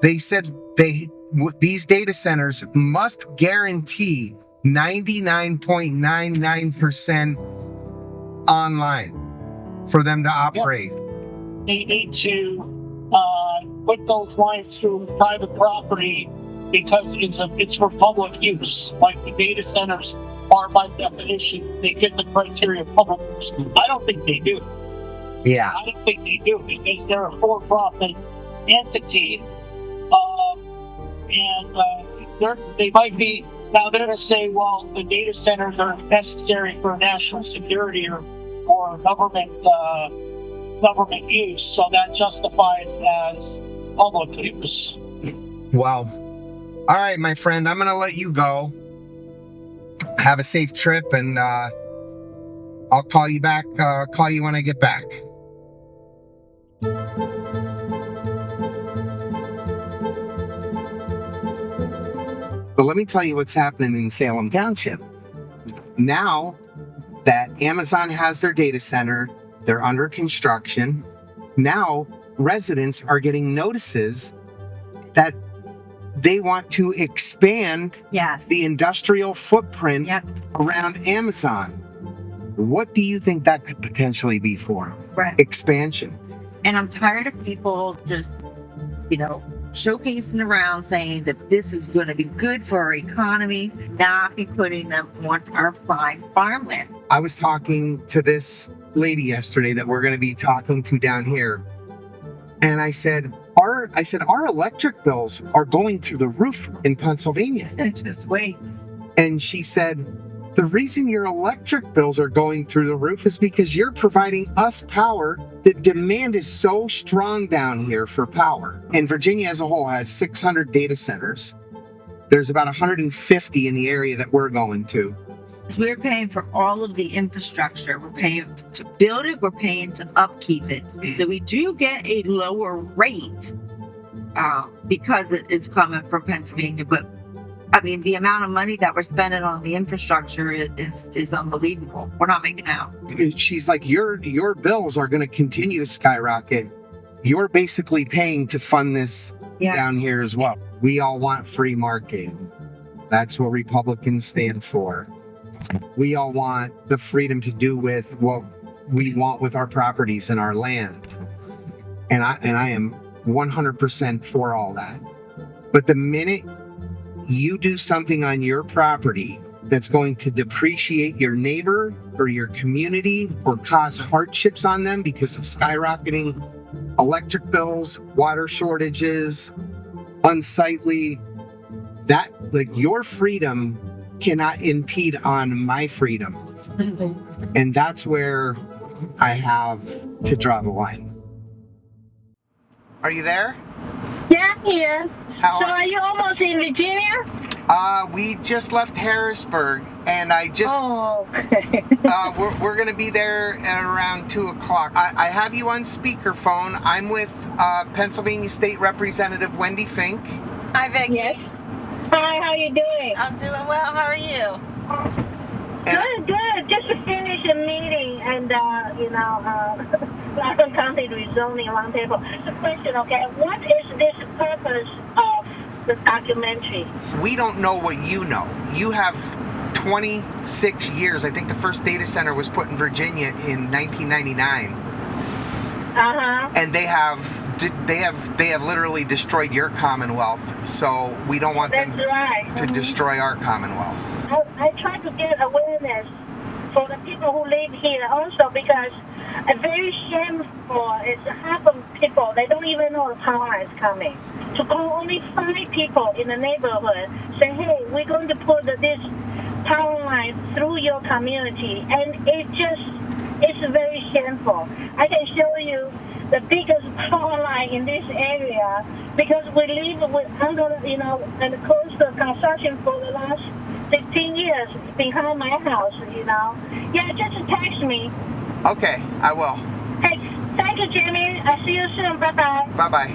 They said these data centers must guarantee 99.99% online for them to operate. Yep. They need to put those lines through private property because it's for public use. Like the data centers are, by definition, they fit the criteria of public use. I don't think they do. Yeah. I don't think they do because they're a for-profit entity, and they might be. Now they're going to say, well, the data centers are necessary for national security or government use, so that justifies as public use. Well, all right, my friend, I'm going to let you go. Have a safe trip, and I'll call you back. Call you when I get back. But let me tell you what's happening in Salem Township. Now that Amazon has their data center, they're under construction. Now residents are getting notices that they want to expand the industrial footprint around Amazon. What do you think that could potentially be for? Right. Expansion. And I'm tired of people just, showcasing around saying that this is going to be good for our economy, not be putting them on our prime farmland. I was talking to this lady yesterday that we're going to be talking to down here. And I said, our electric bills are going through the roof in Pennsylvania. Just wait. And she said, the reason your electric bills are going through the roof is because you're providing us power. The demand is so strong down here for power. And Virginia as a whole has 600 data centers. There's about 150 in the area that we're going to. We're paying for all of the infrastructure. We're paying to build it. We're paying to upkeep it. So we do get a lower rate because it's coming from Pennsylvania. But I mean, the amount of money that we're spending on the infrastructure is unbelievable. We're not making out. She's like, your bills are going to continue to skyrocket. You're basically paying to fund this down here as well. We all want free market. That's what Republicans stand for. We all want the freedom to do with what we want with our properties and our land. And I am 100% for all that. But the minute you do something on your property that's going to depreciate your neighbor or your community or cause hardships on them because of skyrocketing electric bills, water shortages, unsightly, that like your freedom cannot impede on my freedom. And that's where I have to draw the line. Are you there? Yeah, I'm here. So are you almost in Virginia? We just left Harrisburg, and I just... Oh, okay. we're going to be there at around 2 o'clock. I have you on speakerphone. I'm with Pennsylvania State Representative Wendy Fink. Hi, Vicky. Yes. Hi, how you doing? I'm doing well. How are you? Good. Just finished a meeting and, Blackburn County Rezoning Roundtable. It's a question, okay, what is this purpose of the documentary? We don't know what you know. You have 26 years. I think the first data center was put in Virginia in 1999. Uh-huh. And they have literally destroyed your commonwealth. So we don't want them to destroy our commonwealth. I try to get awareness for the people who live here also because it's very shameful. It's half of people, they don't even know the power line is coming. To call only 5 people in the neighborhood, say, hey, we're going to put this power line through your community. And it's very shameful. I can show you the biggest power line in this area because we live under, and close to construction for the last 16 years behind my house, Yeah, just text me. Okay, I will. Hey, thank you, Jimmy. I'll see you soon. Bye-bye. Bye-bye.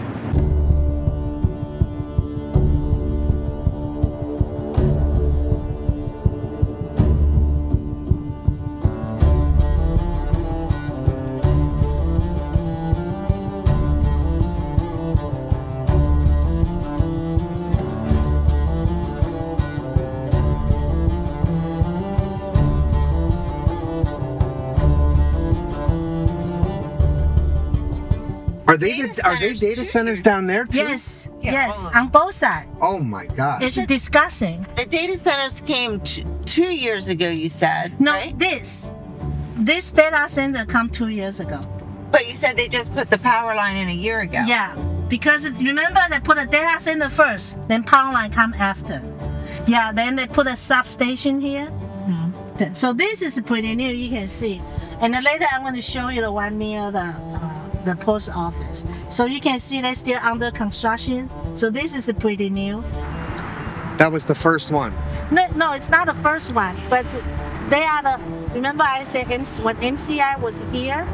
Are they data centers down there too? Yes, Yeah, yes, all of on both sides. Oh my gosh. It's disgusting. The data centers came 2 years ago, you said, No, right? this data center come 2 years ago. But you said they just put the power line in a year ago. Yeah, because remember they put a data center first, then power line come after. Yeah, then they put a substation here. Mm-hmm. So this is pretty new, you can see. And then later I'm going to show you the one near the post office. So you can see they're still under construction. So this is pretty new. That was the first one. No, it's not the first one, but they are the. Remember I said when MCI was here,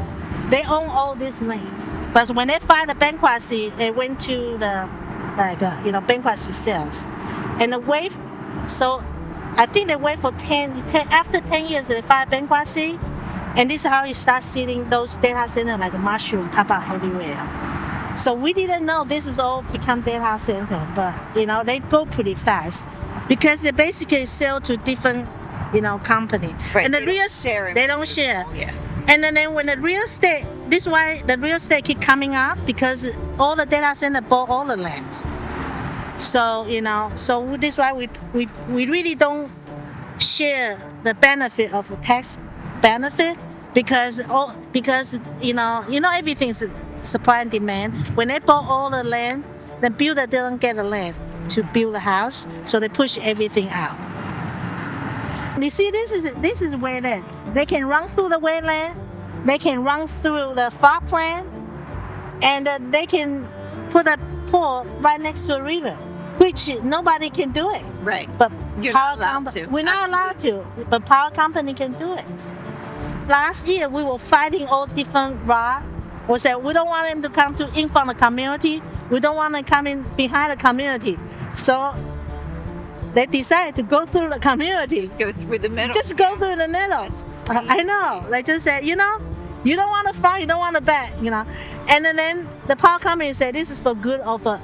they own all these lanes. But when they filed the bankruptcy, they went to the bankruptcy sales, and the wait. So I think they wait for 10 after 10 years they filed bankruptcy. And this is how you start seeing those data centers like a mushroom pop out everywhere. So we didn't know this is all become data center, but they go pretty fast because they basically sell to different company. Right, And the they real don't share they don't share. Yeah. And then when the real estate, this is why the real estate keep coming up because all the data center bought all the lands. So so this is why we really don't share the benefit of a tax benefit because everything is supply and demand. When they bought all the land, the builder didn't get the land to build a house, so they push everything out. You see, this is wetland. They can run through the wetland, they can run through the farmland, and they can put a pool right next to a river, which nobody can do it. Right. But You're power not allowed company, to. we're not allowed to, but power company can do it. Last year we were fighting all different rock. We said we don't want them to come in from the community. We don't want them coming behind the community. So they decided to go through the community. Just go through the middle. Just go through the middle. I know. They just said, you don't want to front, you don't want to back, And then the power company said this is for good of the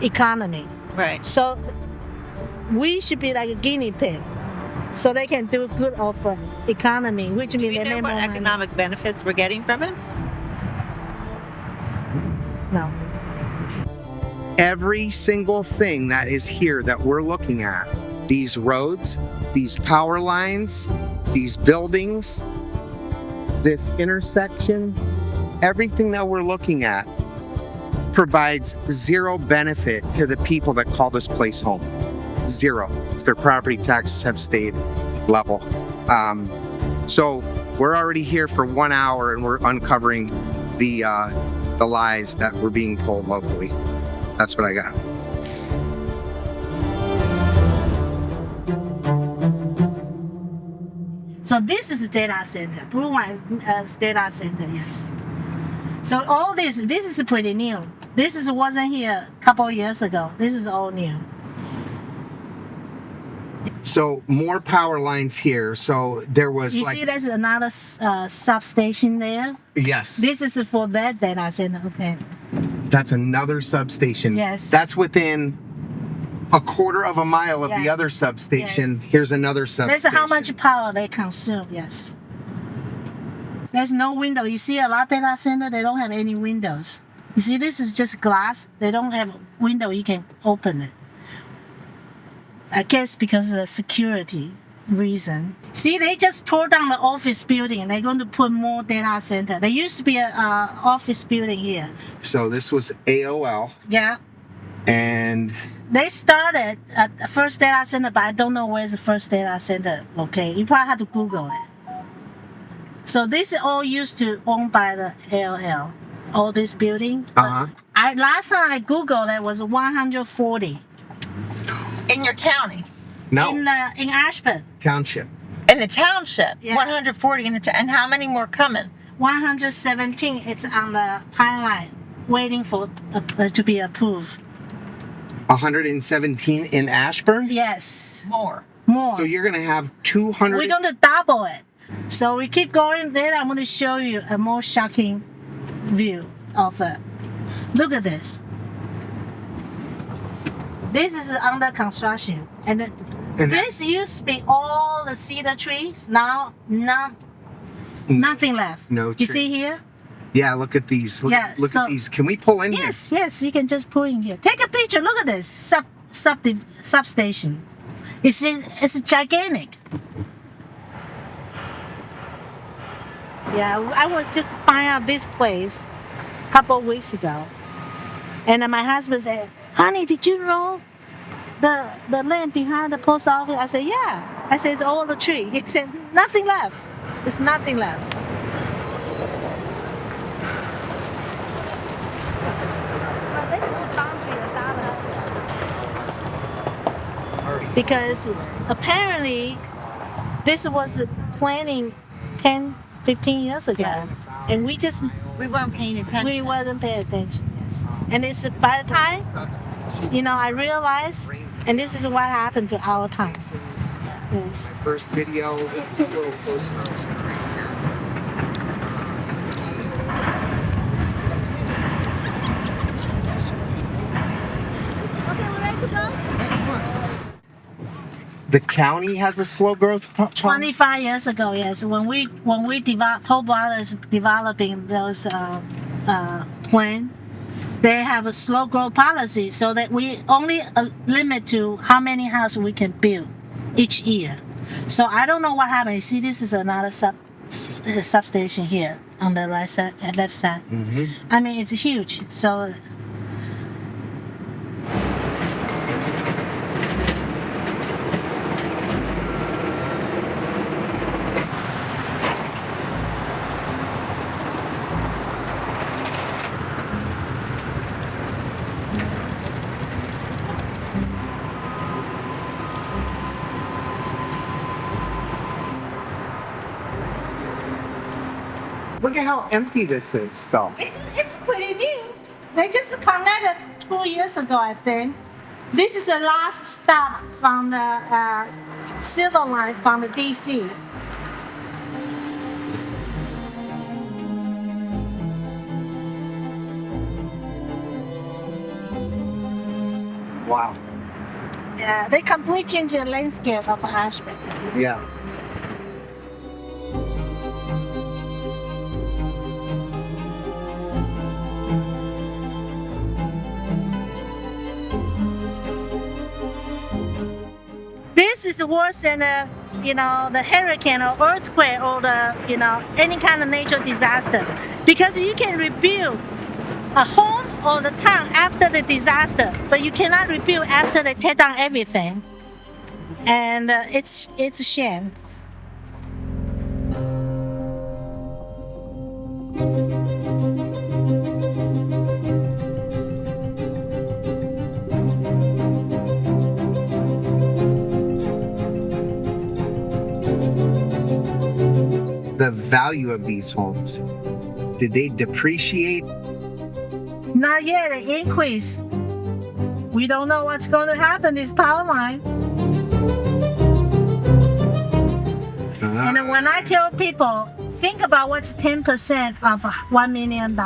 economy. Right. So we should be like a guinea pig, so they can do good of the economy, which means they Do you know make what more money. economic benefits we're getting from it? No. Every single thing that is here that we're looking at, these roads, these power lines, these buildings, this intersection, everything that we're looking at provides zero benefit to the people that call this place home. Zero. Their property taxes have stayed level. So we're already here for 1 hour and we're uncovering the lies that were being told locally. That's what I got. So this is a data center. Blue one is data center, yes. So all this is pretty new. Wasn't here a couple of years ago. This is all new. So more power lines here. So there was You see there's another substation there? yes. This is for that data center, okay. That's another substation. Yes. That's within a quarter of a mile of the Yeah. other substation. Yes. Here's another substation. That's how much power they consume, yes. There's no window. You see a lot of data center, they don't have any windows. You see, this is just glass. They don't have window, you can open it. I guess because of the security reason. See, they just tore down the office building and they're going to put more data center. There used to be a office building here. So this was AOL, Yeah. and They started at the first data center, but I don't know where's the first data center located. You probably have to Google it. So this is all used to owned by the AOL. All this building. Last time I Googled it was 140 In your county. no in Ashburn. township. In the township. Yeah. 140 in the and how many more coming? 117. It's on the pipeline, waiting for to be approved. 117 in Ashburn. Yes, More. more. So you're gonna have 200. We're going to double it. So we keep going. Then I'm going to show you a more shocking view of it. Look at this. This is under construction, and this used to be all the cedar trees. Now, nothing left. No You see trees. here, Yeah, look at these. Look at these. Can we pull in here? Yes, you can just pull in here. Take a picture. Look at this substation. It's gigantic. Yeah, I was just finding out this place a couple of weeks ago, and then my husband said, "Honey, did you know the land behind the post office?" I said, "Yeah." I said, "It's all the tree." He said, "Nothing left. There's nothing left." But this is a boundary of Dallas. Because apparently this was planning 10, 15 years ago. Yes. And we weren't paying attention. We wasn't paying attention, yes. And it's by the time, I realized, and this is what happened to our time. Yes. First video. The county has a slow growth plan? 25 years ago, yes. When we Toll Brothers developing those plan, they have a slow growth policy so that we only limit to how many houses we can build each year. So I don't know what happened. You see, this is another substation here on the right side, left side. Mm-hmm. I mean, it's huge. So. Look at how empty this is. So It's pretty new. They just connected 2 years ago, I think. This is the last stop from the Silver Line from the DC. wow. Yeah, they completely changed the landscape of Ashburn. Yeah. This is worse than the hurricane or earthquake or any kind of natural disaster, because you can rebuild a home or the town after the disaster, but you cannot rebuild after they tear down everything, and it's a shame. The value of these homes, did they depreciate? Not yet, an increase. We don't know what's going to happen. This power line. And then when I tell people, think about what's 10% of $1 million,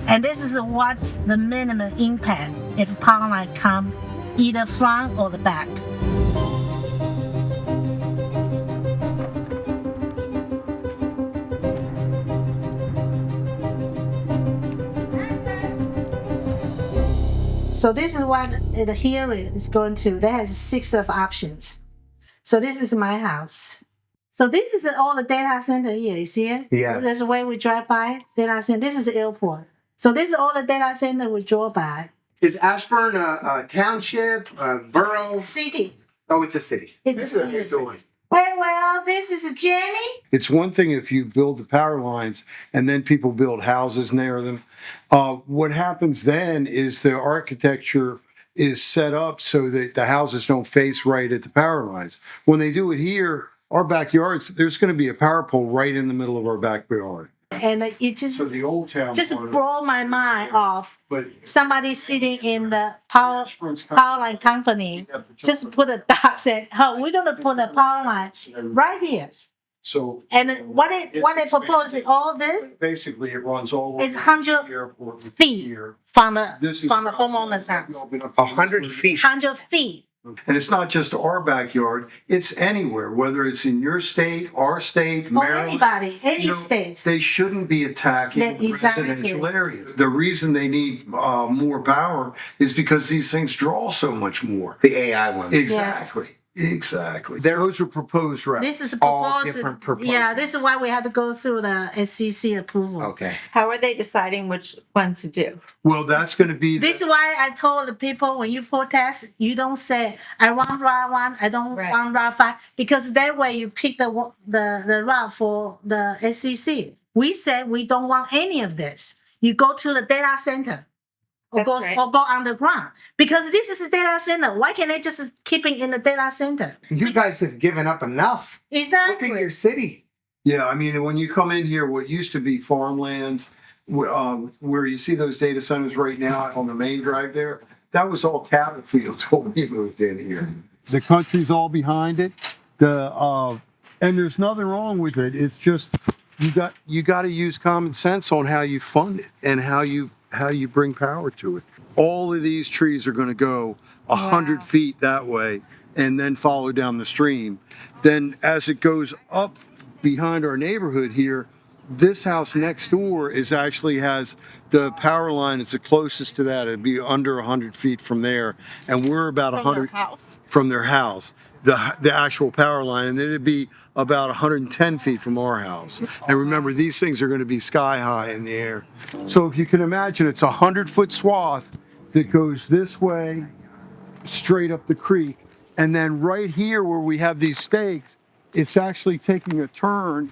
and this is what's the minimum impact if power line come either front or the back. So this is what the hearing is going to. That has 6 of options. So this is my house. So this is all the data center here. You see it? Yeah. There's a way we drive by data center. This is the airport. So this is all the data center we drove by. Is Ashburn a township, a borough? City. Oh, it's a city. It's a city. Well, this is a Jenny. It's one thing if you build the power lines and then people build houses near them. What happens then is the architecture is set up so that the houses don't face right at the power lines. When they do it here, our backyards, there's going to be a power pole right in the middle of our backyard. And it just So the old town just part of blow my mind off. But Somebody sitting in the power line company just put a dot, said, "Oh, we're gonna put a power line right here." so And what they propose is all this basically it runs all over is 100 the airport feet here. from the This is homeowner's house. 100 feet. 100 feet And it's not just our backyard, it's anywhere, whether it's in your state, our state, Or Maryland. anybody, any You know, states. They shouldn't be attacking Yeah, exactly. residential areas. The reason they need more power is because these things draw so much more. The AI ones. Exactly. Exactly. Those are proposed routes. This is all proposed. different proposals. Yeah, this is why we have to go through the SCC approval. Okay. How are they deciding which one to do? Well, that's going to be. This is why I told the people when you protest, you don't say I want route 1, I don't Right. want route 5, because that way you pick the route for the SCC. We said we don't want any of this. You go to the data center. Or That's right. go underground, because this is a data center. Why can't they just keep it in the data center? You guys have given up enough. Exactly. Look at your city. Yeah, I mean, when you come in here, what used to be farmlands, where you see those data centers right now on the main drive there, that was all cattle fields when we moved in here. The country's all behind it. And there's nothing wrong with it. It's just you got to use common sense on how you fund it and how you bring power to it. All of these trees are going to go 100 feet that way and then follow down the stream. Then as it goes up behind our neighborhood here, this house next door actually has the power line is the closest to that. It'd be under 100 feet from there. And we're about 100 from their house, the actual power line. And then it'd be about 110 feet from our house. And remember, these things are going to be sky high in the air. So if you can imagine, it's a 100-foot swath that goes this way, straight up the creek. And then right here where we have these stakes, it's actually taking a turn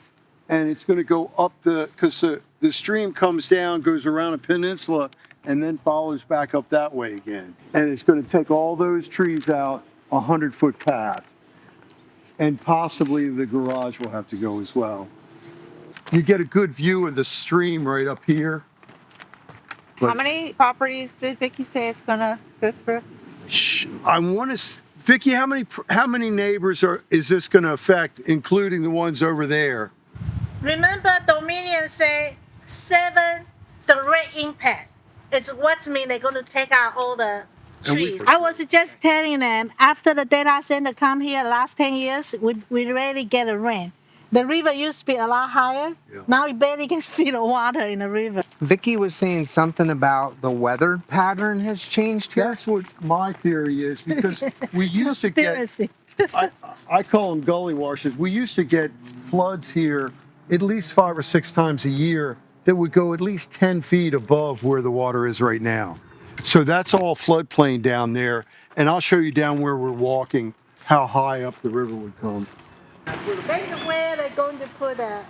and it's going to go up because the stream comes down, goes around a peninsula, and then follows back up that way again. And it's going to take all those trees out a 100-foot path. And possibly the garage will have to go as well. You get a good view of the stream right up here. How many properties did Vicky say it's gonna go through? I want to, Vicky, how many neighbors is this going to affect, including the ones over there? Remember, Dominion say 7 direct impact. It's what's mean they're going to take out all the trees. I was just telling them after the data center come here last 10 years, we rarely get a rain. The river used to be a lot higher. Yeah. Now you barely can see the water in the river. Vicky was saying something about the weather pattern has changed here. That's what my theory is, because we used to get, I call them gully washes. We used to get floods here at least 5 or 6 times a year that would go at least 10 feet above where the water is right now. So that's all floodplain down there. And I'll show you down where we're walking how high up the river would come. That's where they're going to put a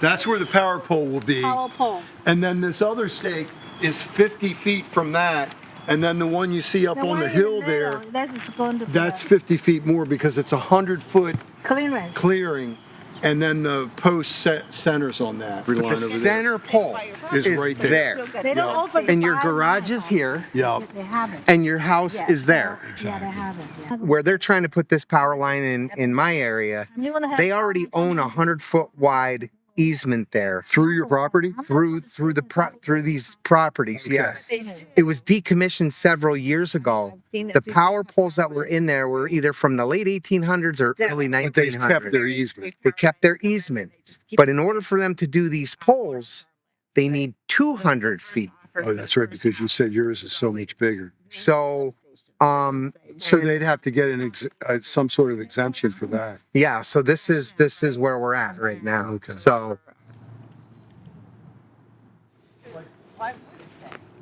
That's where the power pole will be. power pole. And then this other stake is 50 feet from that. And then the one you see up on the hill there, that's 50 feet more because it's a 100-foot clearing. And then the post centers on that. But the center pole is right there. They don't open and your garage is here. Yeah. They haven't. And your house is there. Yeah, they haven't. Yeah. Where they're trying to put this power line in my area, they already own a 100-foot wide easement there through your property, through these properties. Okay. Yes, it was decommissioned several years ago. The power poles that were in there were either from the late 1800s or early 1900s. But they kept their easement. They kept their easement, but in order for them to do these poles, they need 200 feet. Oh, that's right, because you said yours is so much bigger. So they'd have to get some sort of exemption for that. Yeah, so this is where we're at right now. Okay. So I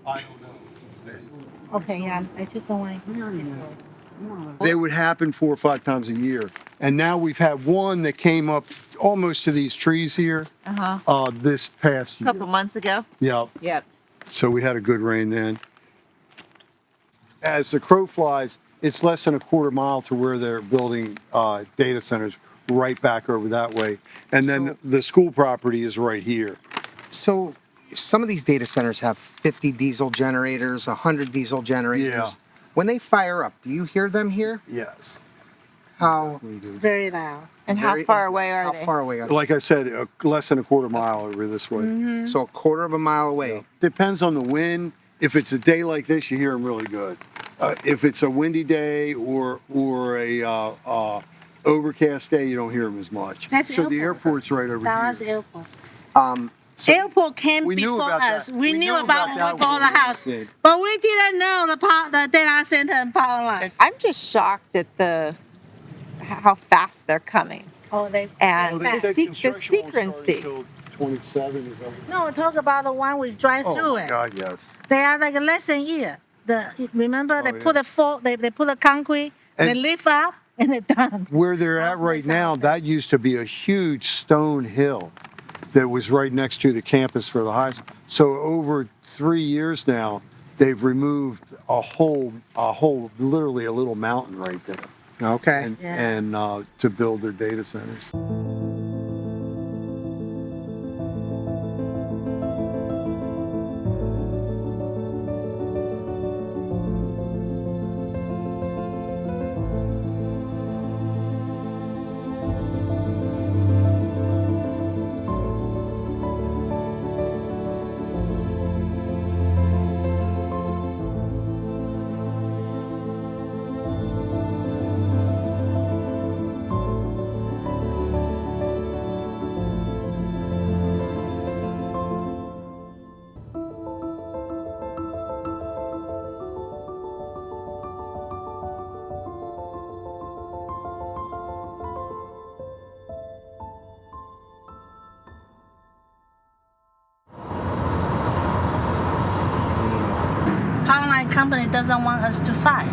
don't know. Okay, yeah, I just don't want to. They would happen 4 or 5 times a year. And now we've had one that came up almost to these trees here this past year. A couple months ago. Yep. Yep. So we had a good rain then. As the crow flies, it's less than a quarter mile to where they're building data centers right back over that way. And then the school property is right here. So some of these data centers have 50 diesel generators, 100 diesel generators. Yeah. When they fire up, do you hear them here? Yes. How? Very loud. And how far away are they? How far away are they? Like I said, less than a quarter mile over this way. Mm-hmm. So a quarter of a mile away. Yeah. Depends on the wind. If it's a day like this, you hear them really good. if it's a windy day or a overcast day, you don't hear them as much. That's so the airport's right over Dallas here. Airport. So Airport came we knew before about us. that. We knew about when that we bought when the we house, did. but we didn't know the data center and power line. I'm just shocked at how fast they're coming. Oh, they And Well, they said the construction won't start secrecy. until 27 is over. no talk about the one we drive Oh through my it. God, yes. They are like less than a year. Remember they yeah. put they put a concrete, And- they lift up, and they're done. Where they're at right now, that used to be a huge stone hill that was right next to the campus for the high school. So over 3 years now, they've removed a whole, literally a little mountain right there, okay. and to build their data centers. Power line company doesn't want us to fight.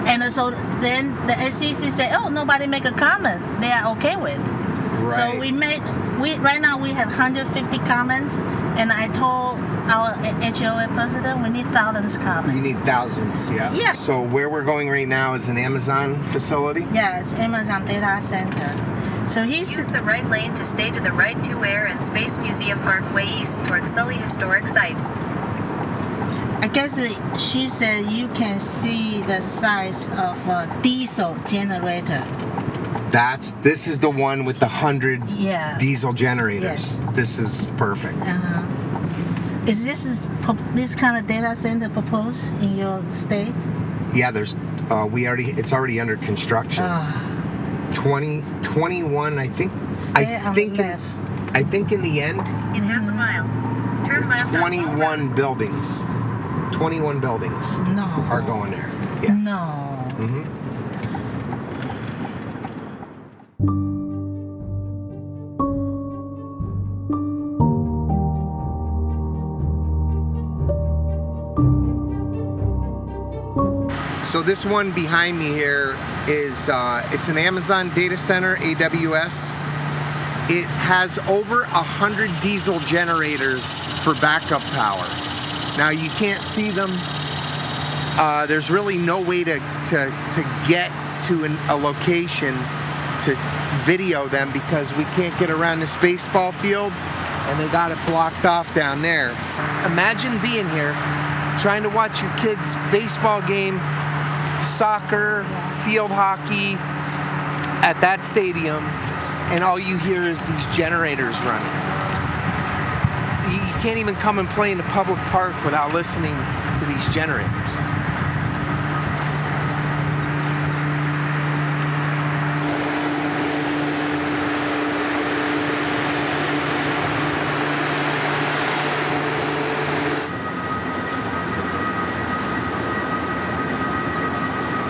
And so then the SEC say, oh, nobody make a comment. They are okay with. So right now we have 150 comments, and I told our HOA president we need thousands comments. You need thousands, yeah. Yeah. So where we're going right now is an Amazon facility. Yeah, it's Amazon data center. So Use the right lane to stay to the right to Air and Space Museum Parkway East towards Sully Historic Site. I guess she said you can see the size of a diesel generator. This is the one with the 100 Yeah. diesel generators. Yes. This is perfect. Is this kind of data center proposed in your state? Yeah, it's already under construction. 21, I think. I think in the end, In half a mile, turn left on 21 buildings. 21 buildings No. are going there. Yeah. No. Mm-hmm. So this one behind me here is it's an Amazon data center, AWS. It has over 100 diesel generators for backup power. Now you can't see them. There's really no way to get to a location to video them because we can't get around this baseball field and they got it blocked off down there. Imagine being here, trying to watch your kids' baseball game, soccer, field hockey at that stadium, and all you hear is these generators running. You can't even come and play in the public park without listening to these generators.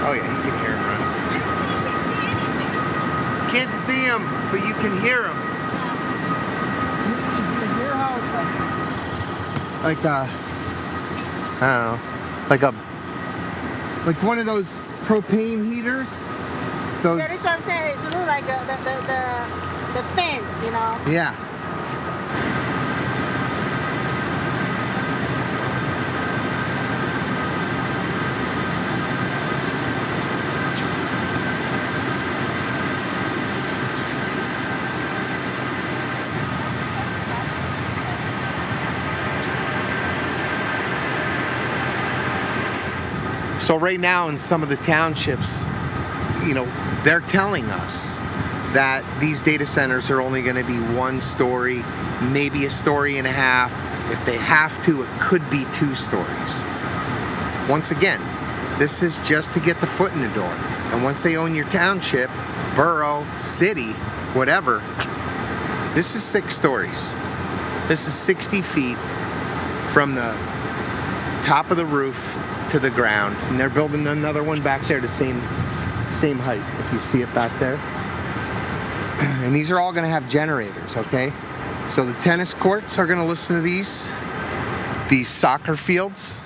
Oh yeah, you can hear them running. Can't see them, but you can hear them. Like I don't know, like one of those propane heaters. Those. Yeah, this one saying it's look like the fan, you know. Yeah. So right now in some of the townships, you know, they're telling us that these data centers are only going to be 1 story, maybe a story and a half. If they have to, it could be 2 stories. Once again, This is just to get the foot in the door. And once they own your township, borough, city, whatever, this is 6 stories. This is 60 feet from the top of the roof to the ground. And they're building another one back there the same height, if you see it back there. And these are all gonna have generators, okay? So the tennis courts are gonna listen to these soccer fields,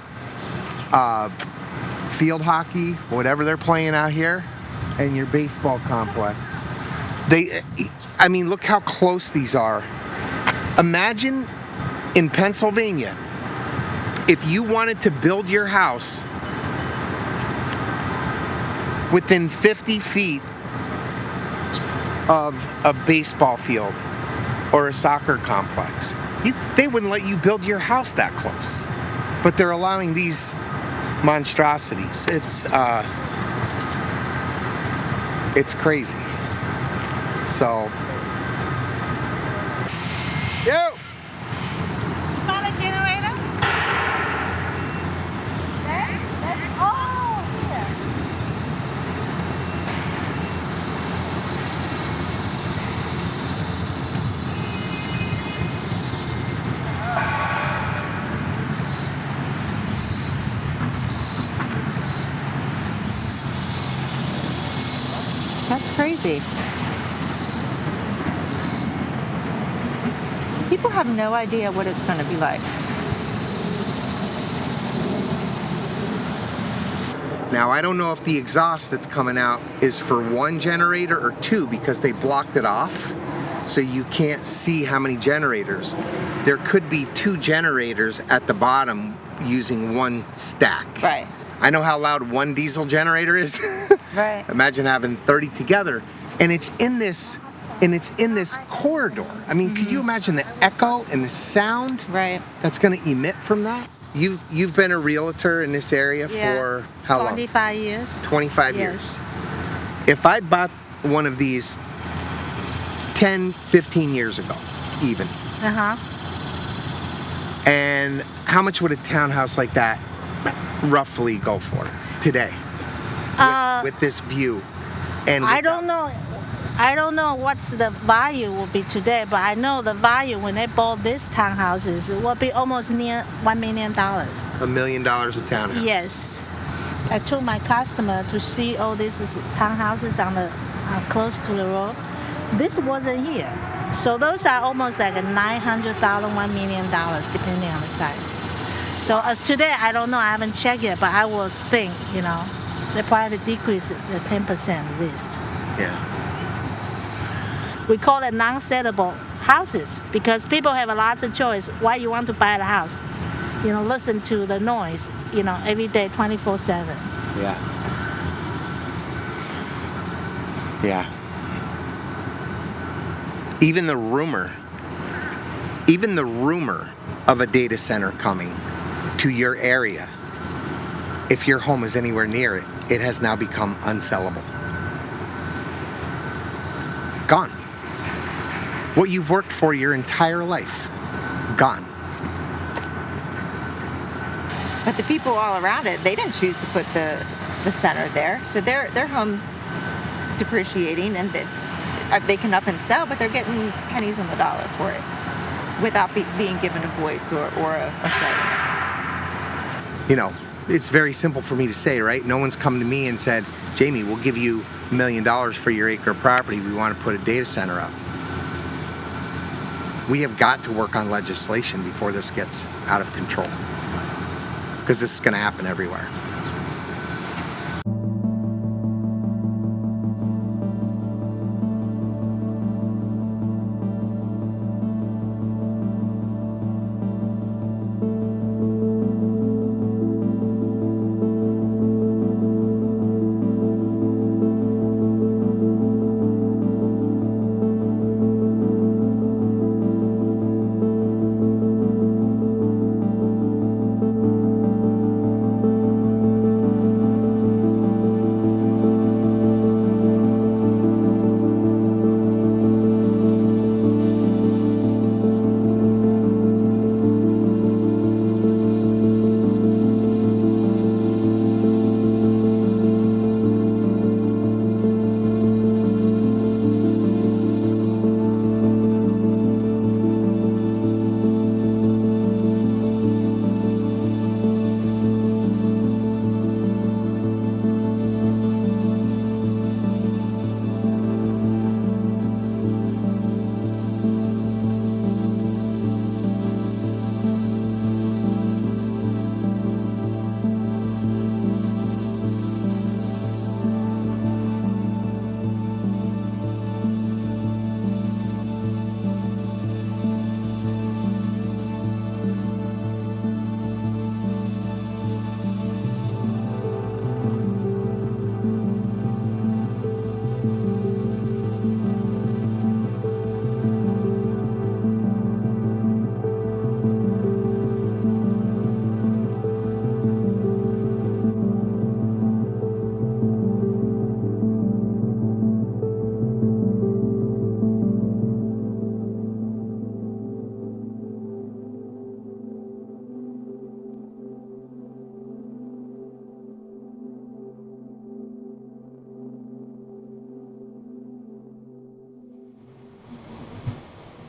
field hockey, whatever they're playing out here, and your baseball complex. I mean, look how close these are. Imagine in Pennsylvania, if you wanted to build your house within 50 feet of a baseball field or a soccer complex, they wouldn't let you build your house that close. But they're allowing these monstrosities. It's crazy. So, yo! Found a generator? Oh, here. That's crazy. People have no idea what it's going to be like. Now, I don't know if the exhaust that's coming out is for 1 generator or 2 because they blocked it off, so you can't see how many generators. There could be 2 generators at the bottom using 1 stack. Right. I know how loud 1 diesel generator is. Right. Imagine having 30 together, and it's in this corridor. I mean, could you imagine the echo and the sound Right. that's going to emit from that? You've been a realtor in this area for how long? 25 years. 25 Yes. years. If I bought one of these 10, 15 years ago, even, and how much would a townhouse like that roughly go for today with this view? And I don't know. I don't know what's the value will be today, but I know the value when they bought these townhouses it will be almost near $1 million. $1 million a townhouse. Yes. I told my customer to see all these townhouses on the close to the road. This wasn't here. So those are almost like a $900,000, $1 million, depending on the size. So as today, I don't know, I haven't checked yet, but I will think, they probably decrease the 10% at least. Yeah. We call it non-sellable houses because people have a lot of choice. Why you want to buy the house? Listen to the noise, every day, 24/7. Yeah. Yeah. Even the rumor of a data center coming to your area, if your home is anywhere near it, it has now become unsellable. Gone. What you've worked for your entire life, gone. But the people all around it, they didn't choose to put the center there. So their home's depreciating and they can up and sell, but they're getting pennies on the dollar for it without being given a voice or a say. It's very simple for me to say, right? No one's come to me and said, Jamie, we'll give you $1 million for your acre of property. We want to put a data center up. We have got to work on legislation before this gets out of control, because this is going to happen everywhere.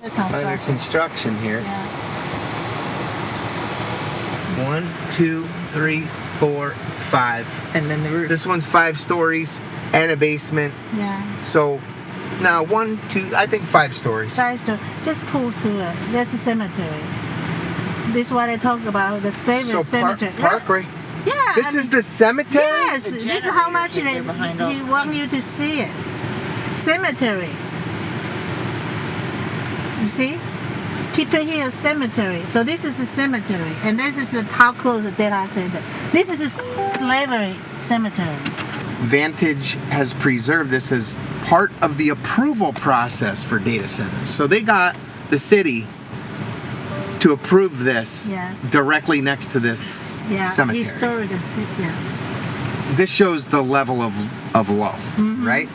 The under construction. construction here. Yeah. 1, 2, 3, 4, 5. And then the roof. This one's 5 stories and a basement. Yeah. So now 1, 2, I think 5 stories. So just pull through it. There's a cemetery. This is what I talk about, the slavery cemetery. Parkway. Yeah. This is the cemetery? Yes, The this is how much generator they behind all he the want you to see it. Cemetery. You see? Tipper Hill Cemetery. So this is a cemetery, and this is how close the data center. This is a slavery cemetery. Vantage has preserved this as part of the approval process for data centers. So they got the city to approve this Yeah. directly next to this Yeah, cemetery. historic. Yeah. This shows the level of low, right?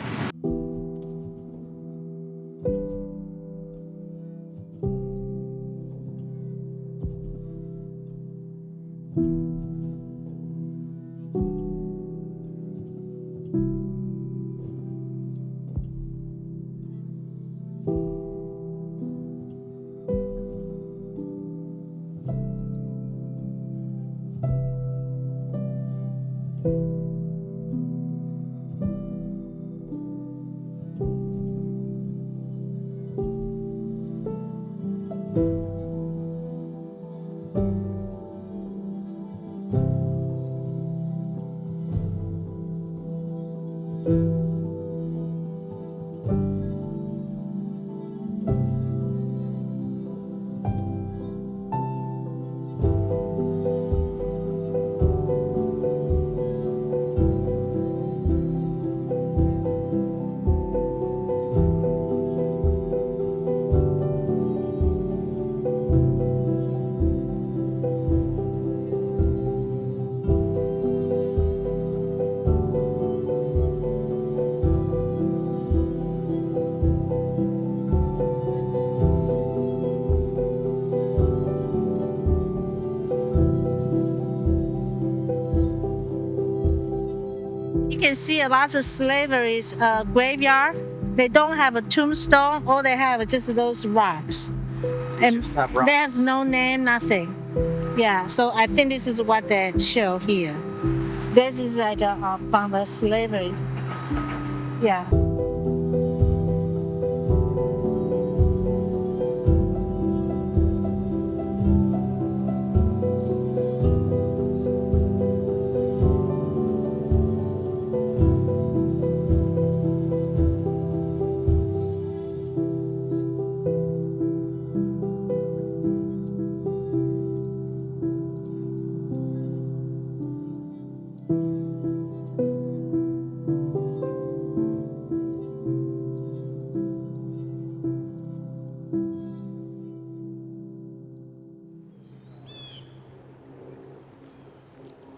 You can see a lot of slavery's graveyard. They don't have a tombstone. All they have is just those rocks. And Just have rocks. they have no name, nothing. Yeah, so I think this is what they show here. This is like from the slavery. Yeah.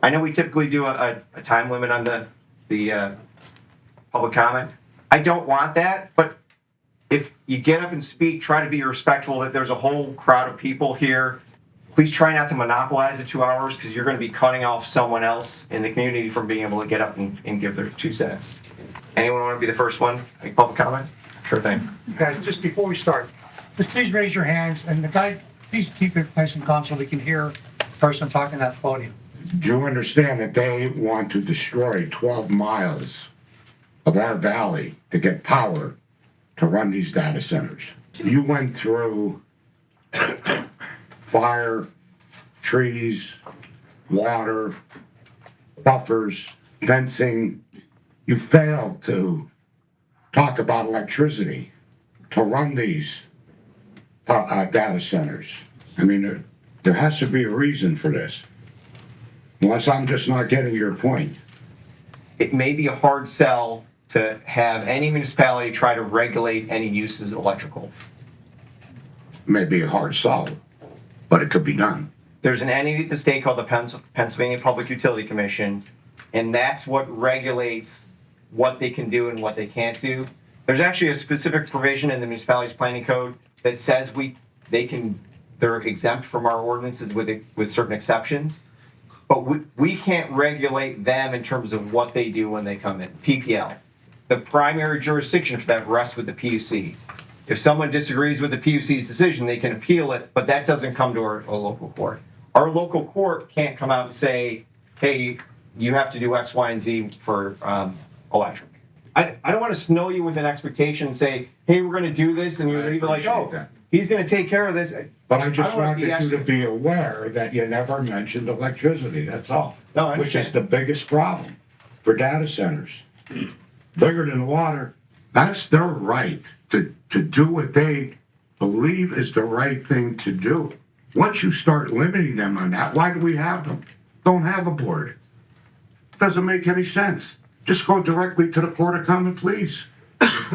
I know we typically do a time limit on the public comment. I don't want that, but if you get up and speak, try to be respectful that there's a whole crowd of people here. Please try not to monopolize the 2 hours because you're going to be cutting off someone else in the community from being able to get up and give their 2 cents. Anyone want to be the first one? Make public comment? Sure thing. Guys, just before we start, just please raise your hands, and the guy, please keep it nice and calm so we can hear the person talking at the podium. Do you understand that they want to destroy 12 miles of our valley to get power to run these data centers? You went through fire, trees, water, buffers, fencing. You failed to talk about electricity to run these data centers. I mean, there has to be a reason for this. Unless I'm just not getting your point. It may be a hard sell to have any municipality try to regulate any uses of electrical. Maybe a hard sell, but it could be done. There's an entity at the state called the Pennsylvania Public Utility Commission, and that's what regulates what they can do and what they can't do. There's actually a specific provision in the municipality's planning code that says they're exempt from our ordinances with certain exceptions. But we can't regulate them in terms of what they do when they come in. PPL. The primary jurisdiction for that rests with the PUC. If someone disagrees with the PUC's decision, they can appeal it, but that doesn't come to our local court. Our local court can't come out and say, hey, you have to do X, Y, and Z for electric. I don't want to snow you with an expectation and say, hey, we're going to do this, and you're going to be like, oh, he's going to take care of this. But I just don't wanna wanted you to be aware that you never mentioned electricity, that's all. No, I which is understand. the biggest problem for data centers. Bigger than water, that's their right to do what they believe is the right thing to do. Once you start limiting them on that, why do we have them? Don't have a board. Doesn't make any sense. Just go directly to the Court of Common Pleas. It's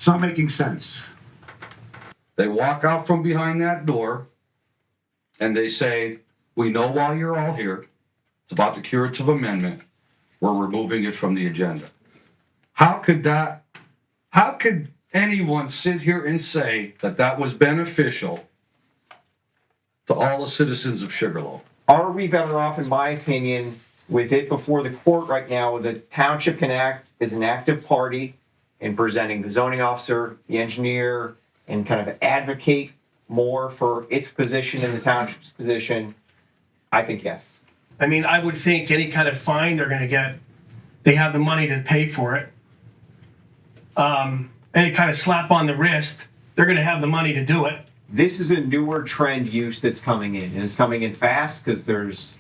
not making sense. They walk out from behind that door and they say, we know why you're all here. It's about the curative amendment. We're removing it from the agenda. How could anyone sit here and say that that was beneficial to all the citizens of Sugarloaf? Are we better off, in my opinion, with it before the court right now? The township can act as an active party in presenting the zoning officer, the engineer, and kind of advocate more for its position and the township's position. I think yes. I mean, I would think any kind of fine they're gonna get, they have the money to pay for it. Any kind of slap on the wrist, they're gonna have the money to do it. This is a newer trend use that's coming in, and it's coming in fast because there's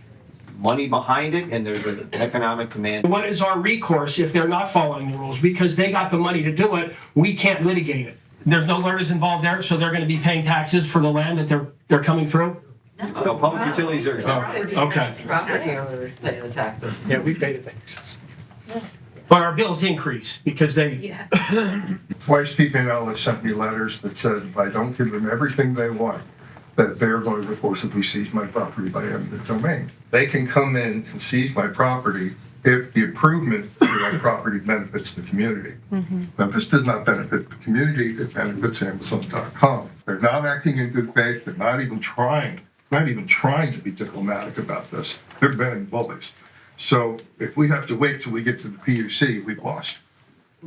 money behind it and there's an economic demand. What is our recourse if they're not following the rules? Because they got the money to do it, we can't litigate it. There's no lawyers involved there, so they're gonna be paying taxes for the land that they're coming through? No, public utilities are exempt. Okay. Property owners pay the taxes. Yeah, we pay the taxes. But our bills increase because they, Yeah. Twice people have sent me letters that said if I don't give them everything they want, that they're going to forcibly seize my property by eminent domain. They can come in and seize my property if the improvement to that property benefits the community. Memphis does not benefit the community, it benefits Amazon.com. They're not acting in good faith, they're not even trying to be diplomatic about this. They're betting bullies. So if we have to wait till we get to the PUC, we've lost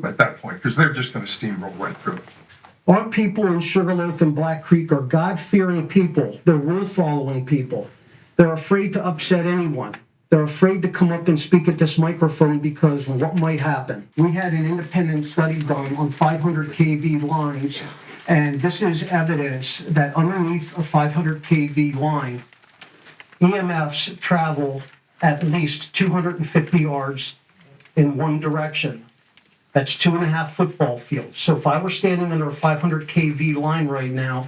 at that point, because they're just gonna steamroll right through it. Our people in Sugarloaf and Black Creek are God-fearing people. They're rule-following people. They're afraid to upset anyone. They're afraid to come up and speak at this microphone because of what might happen. We had an independent study done on 500 kV lines, and this is evidence that underneath a 500 kV line, EMFs travel at least 250 yards in one direction. That's 2.5 football fields. So if I were standing under a 500 kV line right now,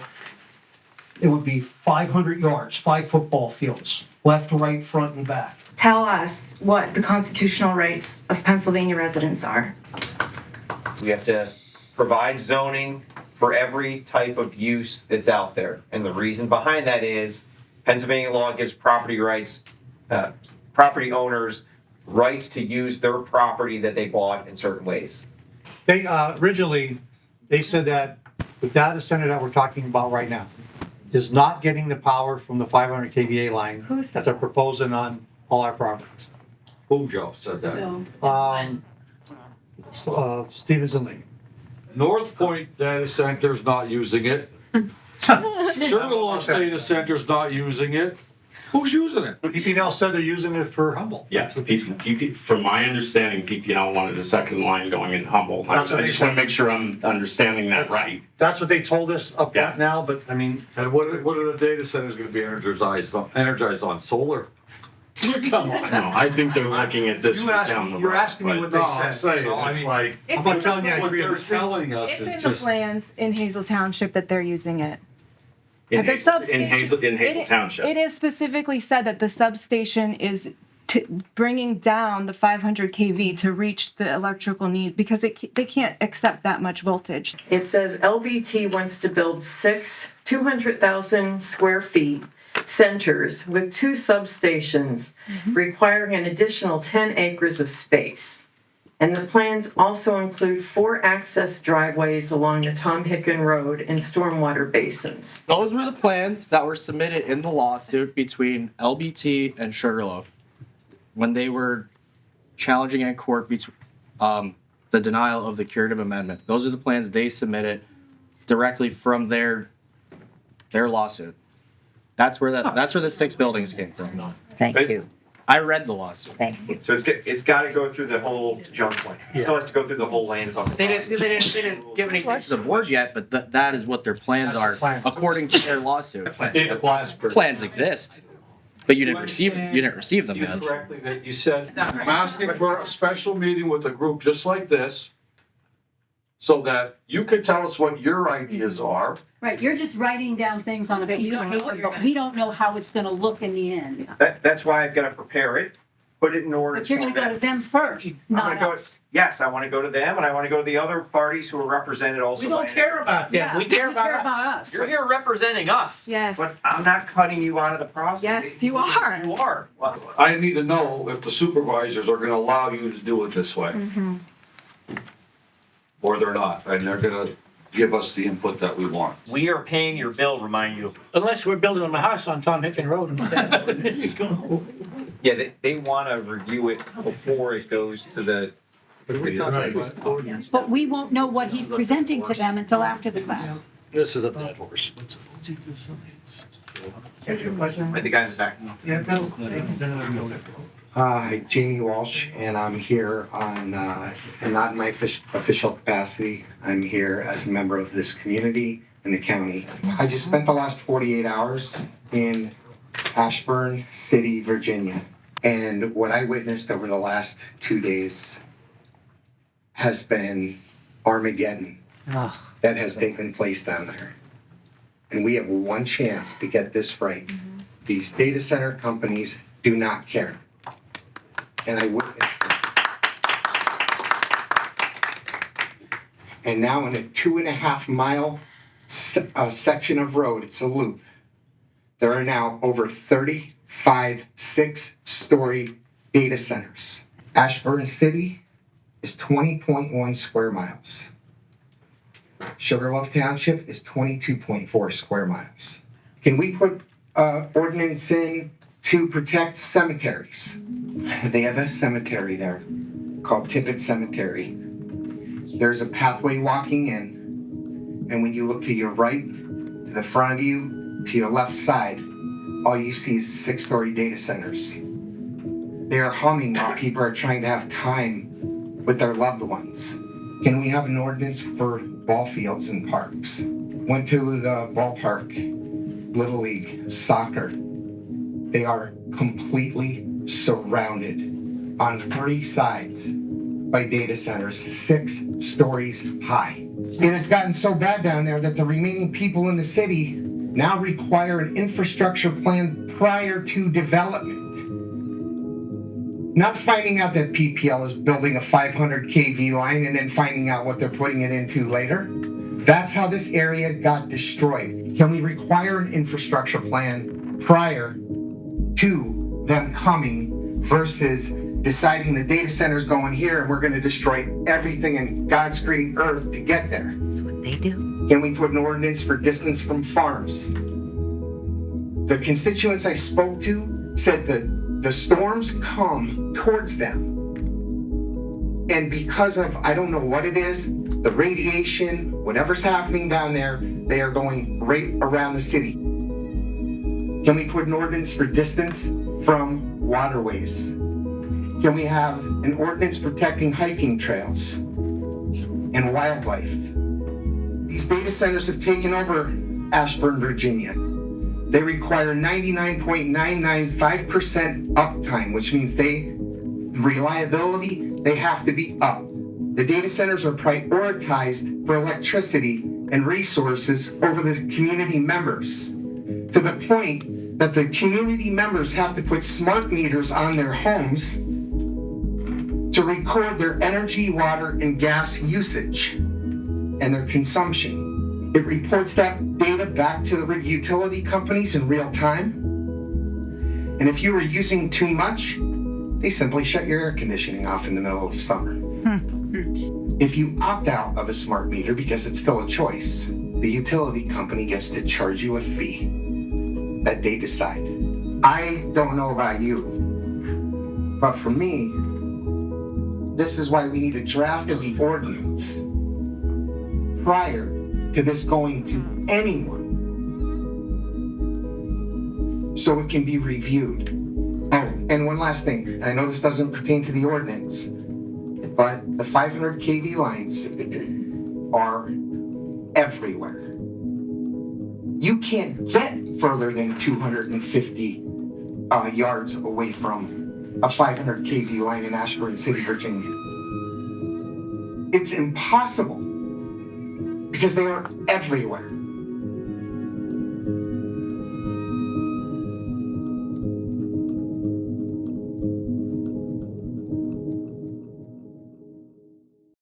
it would be 500 yards, 5 football fields, left, right, front, and back. Tell us what the constitutional rights of Pennsylvania residents are. We have to provide zoning for every type of use that's out there. And the reason behind that is Pennsylvania law gives property owners rights to use their property that they bought in certain ways. They originally, they said that the data center that we're talking about right now is not getting the power from the 500 kVA line that they're proposing on all our properties. Who, Joe, said that? Stevens and Lee. North Point Data Center's not using it. Sugarloaf Data Center's not using it. Who's using it? PPL said they're using it for Humboldt. Yeah, from my understanding, PPL wanted a second line going in Humboldt. I just want to make sure I'm understanding that right. That's what they told us up front now, but I mean. And what are the data centers going to be energized on? Solar? Come on. No, I think they're looking at this down the road. You're asking me what they said. I'm saying, it's like, I'm not telling you I what agree they're with you. telling us It's is in the just. plans in Hazel Township that they're using it. In The Hazel substation- Township. It is specifically said that the substation is bringing down the 500 kV to reach the electrical need because they can't accept that much voltage. It says LBT wants to build 6 200,000 square feet centers with 2 substations requiring an additional 10 acres of space. And the plans also include 4 access driveways along the Tom Hicken Road and stormwater basins. Those were the plans that were submitted in the lawsuit between LBT and Sugarloaf when they were challenging in court the denial of the curative amendment. Those are the plans they submitted directly from their lawsuit. That's where the 6 buildings came from. Thank you. I read the lawsuit. Thank you. So it's got to go through the whole junk plan. It still has to go through the whole land. They didn't give anything to the board yet, but that is what their plans are, according to their lawsuit. Plans exist, but you didn't receive them yet. Correctly that you said, I'm asking for a special meeting with a group just like this, so that you could tell us what your ideas are. Right, you're just writing down things on a piece of paper, but we don't know how it's gonna look in the end. That's why I've got to prepare it, put it in order. But you're gonna go to them first, not us. Yes, I want to go to them, and I want to go to the other parties who are represented also. We don't care about them. Yeah, We care about us. You're here representing us. Yes. But I'm not cutting you out of the process. Yes, you are. You are. Well, I need to know if the supervisors are gonna allow you to do it this way, or they're not, and they're gonna give us the input that we want. We are paying your bill, remind you. Unless we're building them a house on Tom Hicken Road instead. Yeah, they want to review it before it goes to the. But we won't know what he's presenting to them until after the fact. This is a dead horse. Right, the guy in the back. Yeah, Hi, Jamie Walsh, and I'm here on, and not in my official capacity. I'm here as a member of this community and the county. I just spent the last 48 hours in Ashburn City, Virginia. And what I witnessed over the last 2 days has been Armageddon that has taken place down there. And we have one chance to get this right. These data center companies do not care. And I witnessed it. And now in a 2.5 mile section of road, it's a loop, there are now over 35 6-story data centers. Ashburn City is 20.1 square miles. Sugarloaf Township is 22.4 square miles. Can we put ordinance in to protect cemeteries? They have a cemetery there called Tippett Cemetery. There's a pathway walking in, and when you look to your right, to the front of you, to your left side, all you see is 6-story data centers. They are humming while people are trying to have time with their loved ones. Can we have an ordinance for ball fields and parks? Went to the ballpark, Little League, soccer. They are completely surrounded on 3 sides by data centers, 6 stories high. It has gotten so bad down there that the remaining people in the city now require an infrastructure plan prior to development. Not finding out that PPL is building a 500 kV line and then finding out what they're putting it into later. That's how this area got destroyed. Can we require an infrastructure plan prior to them coming versus deciding the data center's going here and we're going to destroy everything in God's green earth to get there? That's what they do. Can we put an ordinance for distance from farms? The constituents I spoke to said that the storms come towards them. And because of, I don't know what it is, the radiation, whatever's happening down there, they are going right around the city. Can we put an ordinance for distance from waterways? Can we have an ordinance protecting hiking trails and wildlife? These data centers have taken over Ashburn, Virginia. They require 99.995% uptime, which means reliability, they have to be up. The data centers are prioritized for electricity and resources over the community members, to the point that the community members have to put smart meters on their homes to record their energy, water, and gas usage and their consumption. It reports that data back to the utility companies in real time. And if you were using too much, they simply shut your air conditioning off in the middle of the summer. If you opt out of a smart meter, because it's still a choice, the utility company gets to charge you a fee that they decide. I don't know about you, but for me, this is why we need a draft of the ordinance prior to this going to anyone, so it can be reviewed. Oh, and one last thing, and I know this doesn't pertain to the ordinance, but the 500 kV lines are everywhere. You can't get further than 250 yards away from a 500 kV line in Ashburn City, Virginia. It's impossible because they are everywhere.